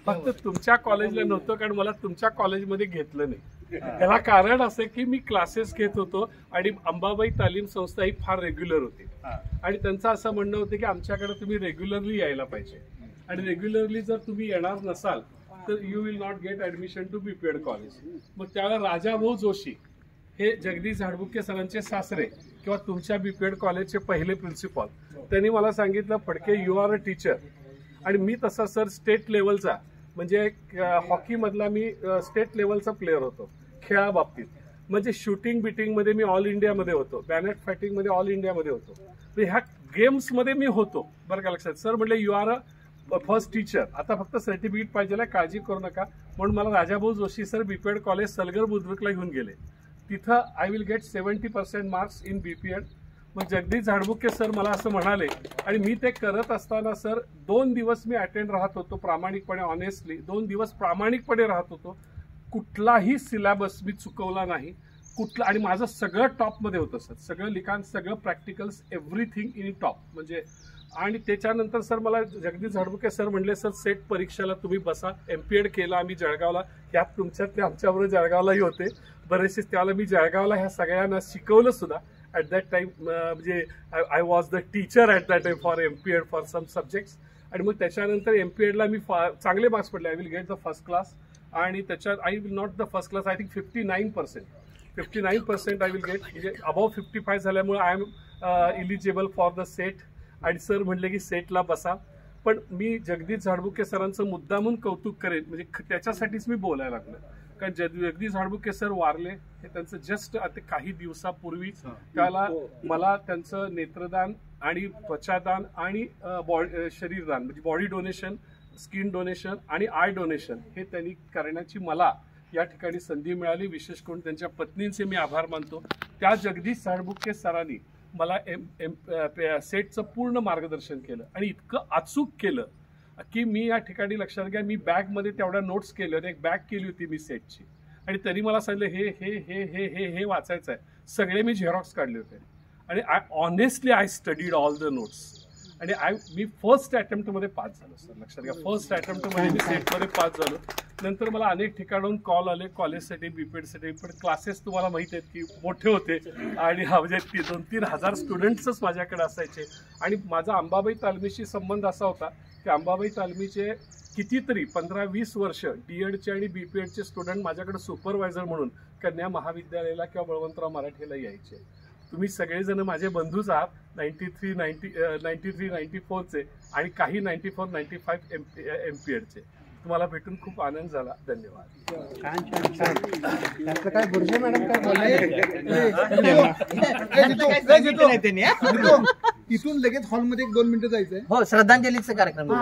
फक्त तुमच्या कॉलेजला नव्हतं, कारण मला तुमच्या कॉलेजमध्ये घेतलं नाही. त्याला कारण असं की मी क्लासेस घेत होतो आणि अंबाबाई तालीम संस्था ही फार रेग्युलर होती आणि त्यांचं असं म्हणणं होतं की आमच्याकडे तुम्ही रेग्युलरली यायला पाहिजे आणि रेग्युलरली जर तुम्ही येणार नसाल तर you will not get admission to BPEd college. मग त्यावेळेला राजाभाऊ जोशी हे जगदीश झाडबुके सरांचे सासरे किंवा तुमच्या बीपीएड कॉलेजचे पहिले प्रिन्सिपॉल, त्यांनी मला सांगितलं, Phadke you are a teacher. आणि मी तसा सर स्टेट लेवलचा म्हणजे हॉकीमधला मी स्टेट लेवलचा प्लेअर होतो खेळा बाबतीत. म्हणजे शूटिंग बिटिंगमध्ये मी ऑल इंडियामध्ये होतो, बॅनट फायटिंगमध्ये ऑल इंडियामध्ये होतो. ह्या गेम्समध्ये मी होतो बरं का लक्षात. सर म्हटले you are a first teacher, आता फक्त सर्टिफिकेट पाहिजे, काळजी करू नका. म्हणून मला Rajabhau Joshi sir BPEd college Salgar बुद्रुकला घेऊन गेले. तिथं I will get 70% marks in BPEd. मग जगदीश झाडबुके सर मला असं म्हणाले आणि मी ते करत असताना सर 2 दिवस मी अटेंड राहत होतो प्रामाणिकपणे, ऑनेस्टली 2 दिवस प्रामाणिकपणे राहत होतो. कुठलाही सिलेबस मी चुकवला नाही कुठला, आणि माझं सगळं टॉपमध्ये होतं सर, सगळं लिखाण, सगळं प्रॅक्टिकल्स, एव्हरीथिंग इन टॉप म्हणजे. आणि त्याच्यानंतर सर मला जगदीश झाडबुके सर म्हणले, सर सेट परीक्षेला तुम्ही बसा. एमपीएड केला आम्ही जळगावला, ह्यात तुमच्यातले आमच्याबरोबर जळगावला होते बरेचसे. त्यावेळेला मी जळगावला ह्या सगळ्यांना शिकवलं सुद्धा. ॲट दॅट टाइम म्हणजे I was the teacher at that time for MPEd for some subjects. आणि मग त्याच्यानंतर एमपीएडला मी चांगले मार्क्स पडले. I will get the first class. आणि त्याच्यात I will not the first class, I think 59% I will get. म्हणजे अबाव 55 झाल्यामुळे I am eligible for the SET. आणि सर म्हटले की सेटला बसा. पण मी जगदीश झाडबुके सरांचं मुद्दामून कौतुक करेन, म्हणजे त्याच्यासाठीच मी बोलायला लागलो. कारण जगदीश झाडबुके सर वारले हे त्यांचं जस्ट आता काही दिवसापूर्वी. त्याला मला त्यांचं नेत्रदान आणि त्वचादान आणि शरीरदान म्हणजे बॉडी डोनेशन, स्किन डोनेशन आणि आय डोनेशन हे त्यांनी करण्याची मला या ठिकाणी संधी मिळाली. विशेष करून त्यांच्या पत्नींचे मी आभार मानतो. त्या जगदीश झाडबुके सरांनी मला सेटचं पूर्ण मार्गदर्शन केलं आणि इतकं अचूक केलं की मी या ठिकाणी लक्षात घ्या, मी बॅगमध्ये तेवढ्या नोट्स केल्या होत्या. एक बॅग केली होती मी सेटची आणि तरी मला सांगितलं हे हे हे हे हे हे वाचायचं आहे. सगळे मी झेरॉक्स काढले होते आणि honestly I studied all the notes. आणि मी फर्स्ट अटेम्प्टमध्ये पास झालो सर, लक्षात घ्या. फर्स्ट अटेम्प्टमध्ये मी सेटमध्ये पास झालो. नंतर मला अनेक ठिकाणाहून कॉल आले कॉलेजसाठी, बीपीएडसाठी. पण क्लासेस तुम्हाला माहिती आहेत की मोठे होते आणि म्हणजे 2-3 हजार स्टुडंट्सच माझ्याकडे असायचे. आणि माझा अंबाबाई तालमीशी संबंध असा होता की अंबाबाई तालमीचे कितीतरी 15-20 वर्ष डीएडचे आणि बीपीएडचे स्टुडंट माझ्याकडे सुपरवायझर म्हणून कन्या महाविद्यालयाला किंवा बळवंतराव मराठीला यायचे. तुम्ही सगळेजण माझे बंधूच आहात. 93-94चे आणि काही 94-95 एमपीएडचे. तुम्हाला भेटून खूप आनंद झाला. धन्यवाद. काय बुर्जे मॅडम इथून लगेच हॉलमध्ये 1-2 मिनिटं जायचंय. हो, श्रद्धांजलीचा कार्यक्रम.